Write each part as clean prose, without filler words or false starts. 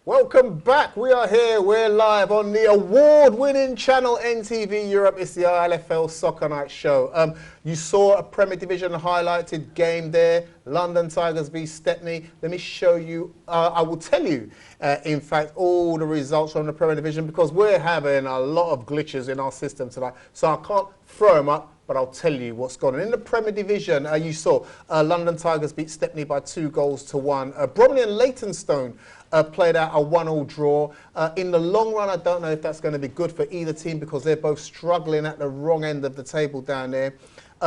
Welcome back. We are here. We're live on the award-winning channel NTV Europe. It's the ILFL Soccer Night Show. You saw a Premier Division highlighted game there. London Tigers v Stepney. Let me show you. I will tell you, in fact, all the results from the Premier Division because we're having a lot of glitches in our system tonight. So I can't throw them up, but I'll tell you what's going on. In the Premier Division, you saw London Tigers beat Stepney by 2-1. Bromley and Leytonstone played out a 1-1 draw. In the long run, I don't know if that's going to be good for either team because they're both struggling at the wrong end of the table down there.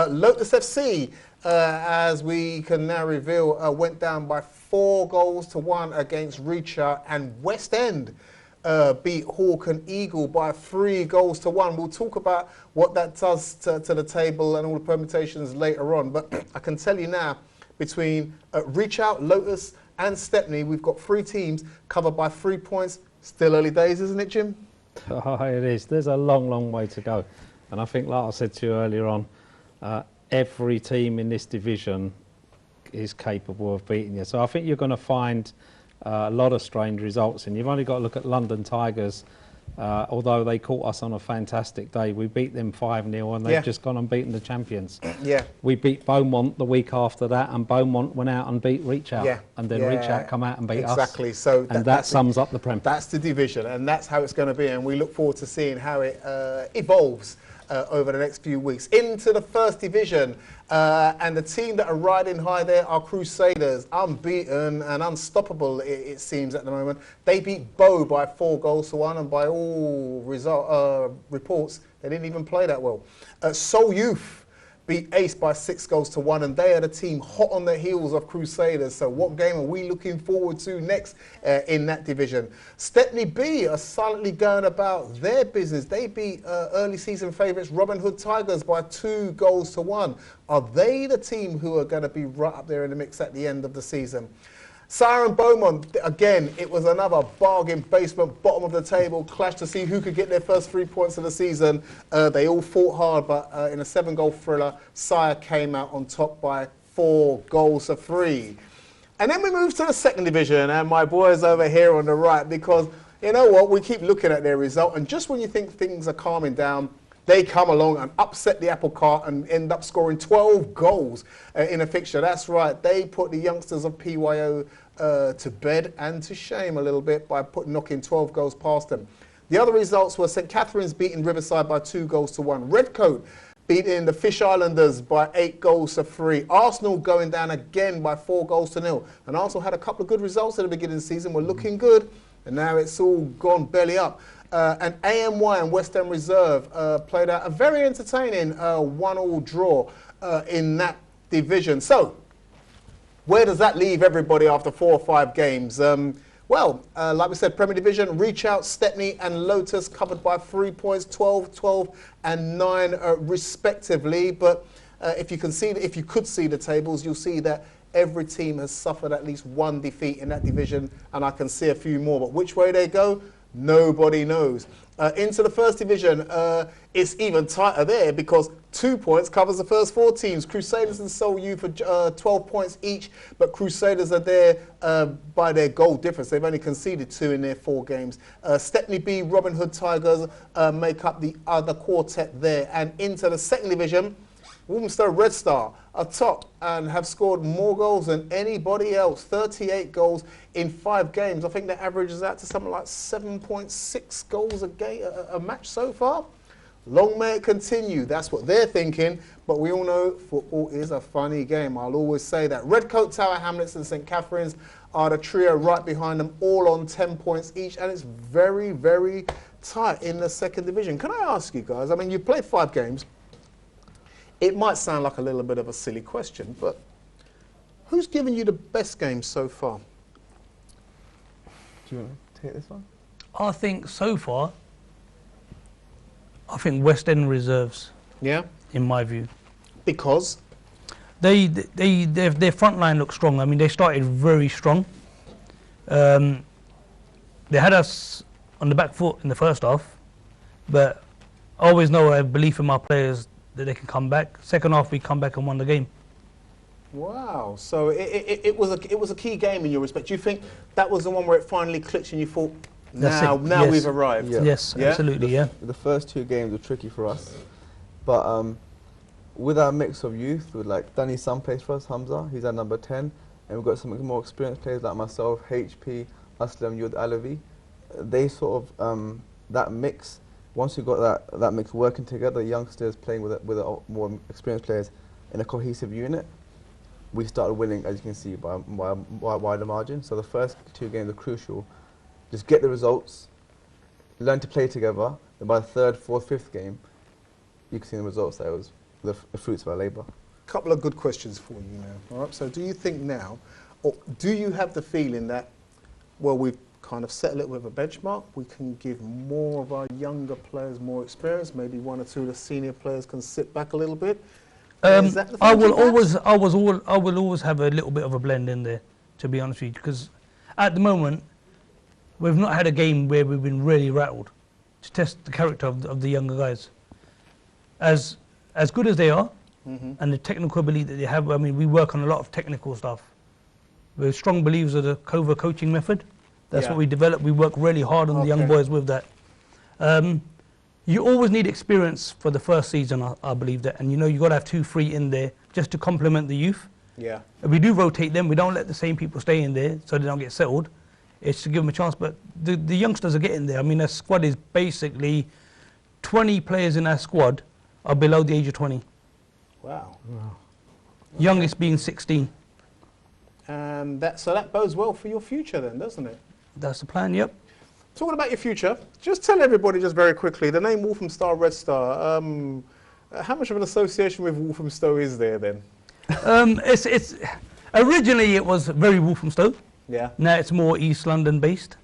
Lotus FC, as we can now reveal, went down by 4-1 against Reacher, and West End beat Hawk and Eagle by 3-1. We'll talk about what that does to the table and all the permutations later on. But I can tell you now, between Reach Out, Lotus and Stepney, we've got 3 teams covered by 3 points. Still early days, isn't it, Jim? Oh, it is. There's a long, long way to go. And I think, like I said to you earlier on, every team in this division is capable of beating you. So I think you're going to find a lot of strange results. And you've only got to look at London Tigers. Although they caught us on a fantastic day, we beat them 5-0 and they've just gone and beaten the champions. Yeah. We beat Beaumont the week after that, and Beaumont went out and beat Reach Out. Yeah. And then Reach Out come out and beat us. Exactly. So that sums up the Prem. That's the division, and that's how it's going to be. And we look forward to seeing how it evolves over the next few weeks. Into the first division, and the team that are riding high there are Crusaders, unbeaten and unstoppable it seems at the moment. They beat Bow by 4-1, and by all reports, they didn't even play that well. Seoul Youth beat Ace by 6-1, and they are the team hot on the heels of Crusaders. So what game are we looking forward to next in that division? Stepney B are silently going about their business. They beat early season favourites Robin Hood Tigers by 2-1. Are they the team who are going to be right up there in the mix at the end of the season? Siren Beaumont, again, it was another bargain basement, bottom of the table clash to see who could get their first 3 points of the season. They all fought hard, but in a 7-goal thriller, Sire came out on top by 4-3. And then we move to the second division, and my boys over here on the right, because you know what, we keep looking at their result, and just when you think things are calming down, they come along and upset the apple cart and end up scoring 12 goals in a fixture. That's right, they put the youngsters of PYO to bed and to shame a little bit by knocking 12 goals past them. The other results were St Catherine's beating Riverside by 2-1. Redcoat beating the Fish Islanders by 8-3. Arsenal going down again by 4-0. And Arsenal had a couple of good results at the beginning of the season. We're looking good, and now it's all gone belly up. And AMY and West End Reserve played out a very entertaining 1-1 draw in that division. So, where does that leave everybody after 4 or 5 games? Well, like we said, Premier Division, Reach Out, Stepney and Lotus covered by 3 points, 12, 12 and 9 respectively. But if you could see the tables, you'll see that every team has suffered at least 1 defeat in that division, and I can see a few more. But which way they go, nobody knows. Into the first division, it's even tighter there because 2 points covers the first 4 teams. Crusaders and Seoul Youth for 12 points each, but Crusaders are there by their goal difference. They've only conceded 2 in their 4 games. Stepney B, Robin Hood Tigers make up the other quartet there. And into the second division, Walthamstow Red Star are top and have scored more goals than anybody else. 38 goals in 5 games. I think that averages out to something like 7.6 goals a match so far. Long may it continue. That's what they're thinking. But we all know football is a funny game. I'll always say that. Redcoat, Tower Hamlets and St Catherine's are the trio right behind them, all on 10 points each. And it's very, very tight in the second division. Can I ask you guys, I mean, you've played 5 games. It might sound like a little bit of a silly question, but who's given you the best game so far? Do you want to take this one? I think so far, West End Reserves. Yeah. In my view. Because? Their front line looks strong. I mean, they started very strong. They had us on the back foot in the first half, but I always know I have belief in my players that they can come back. Second half, we come back and won the game. Wow. So it was a key game in your respect. Do you think that was the one where it finally clicked and you thought, now Yes. we've arrived? Yeah. Yes, Yeah? absolutely, yeah. The first two games were tricky for us, but with our mix of youth, with like Danny Sun plays for us, Hamza, he's at number 10, and we've got some more experienced players like myself, HP, Aslam, Yud, Alavi. They sort of, that mix, once you got that mix working together, youngsters playing with more experienced players in a cohesive unit, we started winning, as you can see, by a wider margin. So the first two games are crucial. Just get the results, learn to play together, and by the third, fourth, fifth game, you can see the results. That was the fruits of our labour. Couple of good questions for you now. All right. So do you think now, or do you have the feeling that, well, we've kind of set a little bit of a benchmark, we can give more of our younger players more experience, maybe one or two of the senior players can sit back a little bit? Is that the I thinking, will always have a little bit of a blend in there, to be honest with you, because at the moment we've not had a game where we've been really rattled to test the character of the younger guys. As good as they are, and the technical ability that they have, I mean, we work on a lot of technical stuff. We're strong believers of the Cova coaching method. That's Yeah. what we develop. We work really hard on the young Okay. boys with that. You always need experience for the first season, I believe that. And you know, you've got to have 2, 3 in there just to complement the youth. Yeah. And we do rotate them. We don't let the same people stay in there so they don't get settled. It's to give them a chance. But the youngsters are getting there. I mean, our squad is basically 20 players in our squad are below the age of 20. Wow. Youngest being 16. And so that bodes well for your future then, doesn't it? That's the plan, yep. Talking about your future, just tell everybody just very quickly, the name Walthamstow Red Star, how much of an association with Walthamstow is there then? It's originally it was very Walthamstow. Yeah. Now it's more East London based.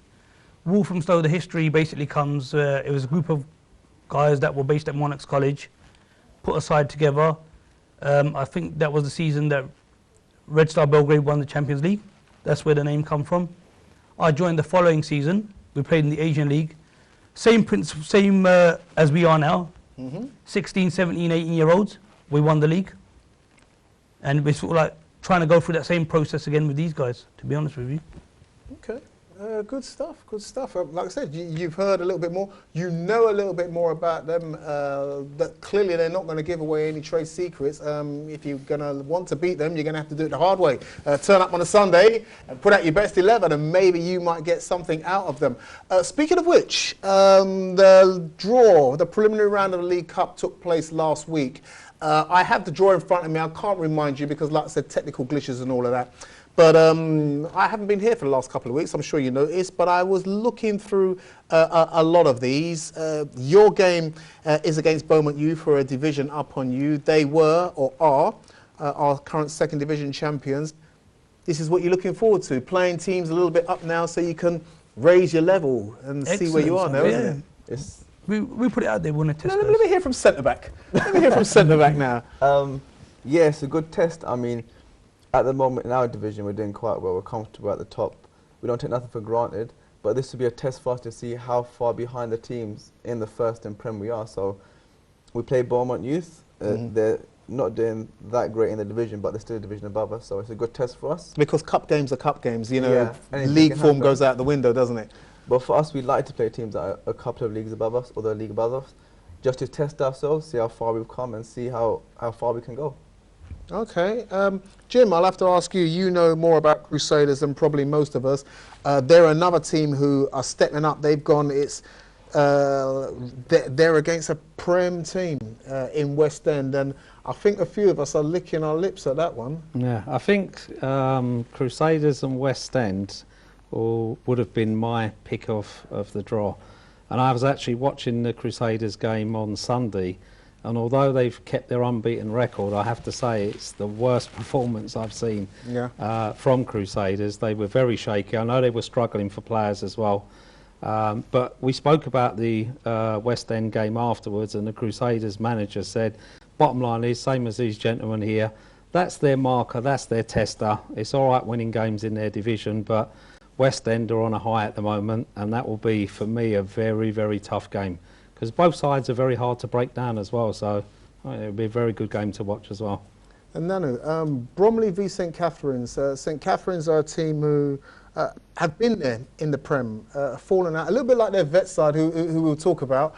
Walthamstow, the history basically comes, it was a group of guys that were based at Monarchs College, put aside together. I think that was the season that Red Star Belgrade won the Champions League. That's where the name come from. I joined the following season. We played in the Asian League. Same as we are now. 16, 17, 18-year-olds. We won the league. And we're sort of like trying to go through that same process again with these guys, to be honest with you. Okay. Good stuff, good stuff. Like I said, you've heard a little bit more. You know a little bit more about them. That clearly they're not going to give away any trade secrets. If you're going to want to beat them, you're going to have to do it the hard way. Turn up on a Sunday and put out your best 11 and maybe you might get something out of them. Speaking of which, the preliminary round of the League Cup took place last week. I have the draw in front of me. I can't remind you because, like I said, technical glitches and all of that. But I haven't been here for the last couple of weeks, I'm sure you noticed, but I was looking through a lot of these. Your game is against Beaumont Youth, who are a division up on you. They were, or are, our current second division champions. This is what you're looking forward to, playing teams a little bit up now so you can raise your level and see where you are now, isn't it? We put it out there, we want to test Let me hear from centre-back. Let me hear from centre-back now. Yeah, it's a good test. I mean, at the moment in our division, we're doing quite well. We're comfortable at the top. We don't take nothing for granted. But this will be a test for us to see how far behind the teams in the first and Prem we are. So we play Beaumont Youth. They're not doing that great in the division, but they're still a division above us. So it's a good test for us. Because cup games are cup games, you know. Yeah, league form goes out the window, doesn't it? But for us, we like to play teams that are a couple of leagues above us or the league above us, just to test ourselves, see how far we've come and see how far we can go. Okay. Jim, I'll have to ask you, you know more about Crusaders than probably most of us. They're another team who are stepping up. They've gone, they're against a Prem team in West End, and I think a few of us are licking our lips at that one. Yeah, I think Crusaders and West End would have been my pick of the draw. And I was actually watching the Crusaders game on Sunday, and although they've kept their unbeaten record, I have to say it's the worst performance I've seen from Crusaders. They were very shaky. I know they were struggling for players as well. But we spoke about the West End game afterwards, and the Crusaders manager said, bottom line is, same as these gentlemen here, that's their marker, that's their tester. It's all right winning games in their division, but West End are on a high at the moment, and that will be, for me, a very, very tough game. Because both sides are very hard to break down as well, so it'll be a very good game to watch as well. And Nanu, Bromley v St Catherine's. St Catherine's are a team who have been there in the Prem, fallen out, a little bit like their vet side, who we'll talk about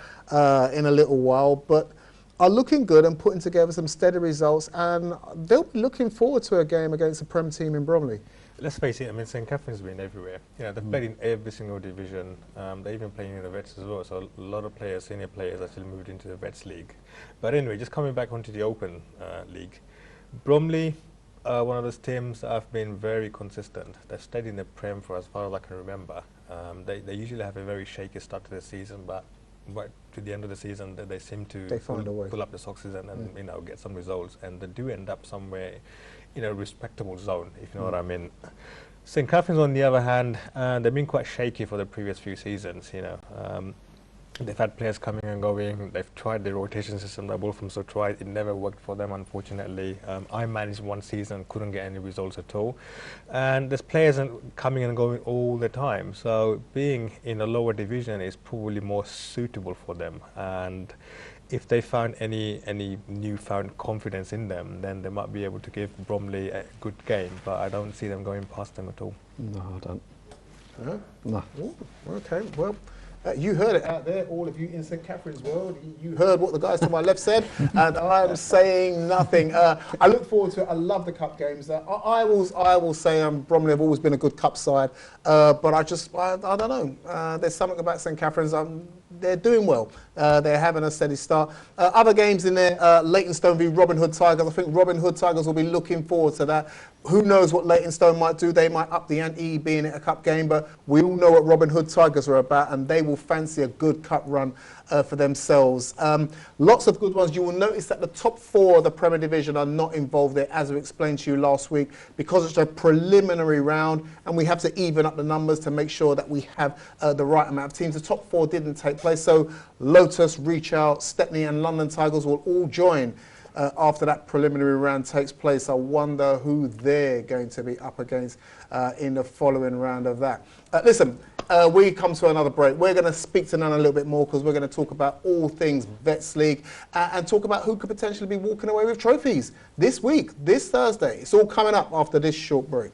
in a little while, but are looking good and putting together some steady results, and they'll be looking forward to a game against a Prem team in Bromley. Let's face it, I mean, St Catherine's been everywhere. You know, they've played in every single division. They're even playing in the Vets as well, so a lot of players, senior players, actually moved into the Vets League. But anyway, just coming back onto the Open League, Bromley, one of those teams that have been very consistent. They've stayed in the Prem for as far as I can remember. They usually have a very shaky start to the season, but right to the end of the season, they seem to pull up the socks and you know, get some results, and they do end up somewhere in a respectable zone, if you know what I mean. St Catherine's, on the other hand, they've been quite shaky for the previous few seasons. You know, they've had players coming and going. They've tried the rotation system that Wolfham's tried. It never worked for them, unfortunately. I managed one season, couldn't get any results at all. And there's players coming and going all the time. So being in a lower division is probably more suitable for them. And if they found any newfound confidence in them, then they might be able to give Bromley a good game. But I don't see them going past them at all. No, I don't. No. Ooh, okay, well. You heard it out there, all of you in St Catherine's world. You heard what the guys to my left said, and I'm saying nothing. I look forward to it. I love the cup games. I will say Bromley have always been a good cup side, but I don't know. There's something about St Catherine's. They're doing well. They're having a steady start. Other games in there, Leytonstone v Robin Hood Tigers. I think Robin Hood Tigers will be looking forward to that. Who knows what Leytonstone might do? They might up the ante, being it a cup game, but we all know what Robin Hood Tigers are about, and they will fancy a good cup run for themselves. Lots of good ones. You will notice that the top four of the Premier Division are not involved there, as we explained to you last week, because it's a preliminary round, and we have to even up the numbers to make sure that we have the right amount of teams. The top four didn't take place, so Lotus, Reach Out, Stepney and London Tigers will all join after that preliminary round takes place. I wonder who they're going to be up against in the following round of that. Listen, we come to another break. We're going to speak to Nan a little bit more, because we're going to talk about all things Vets League and talk about who could potentially be walking away with trophies this week, this Thursday. It's all coming up after this short break.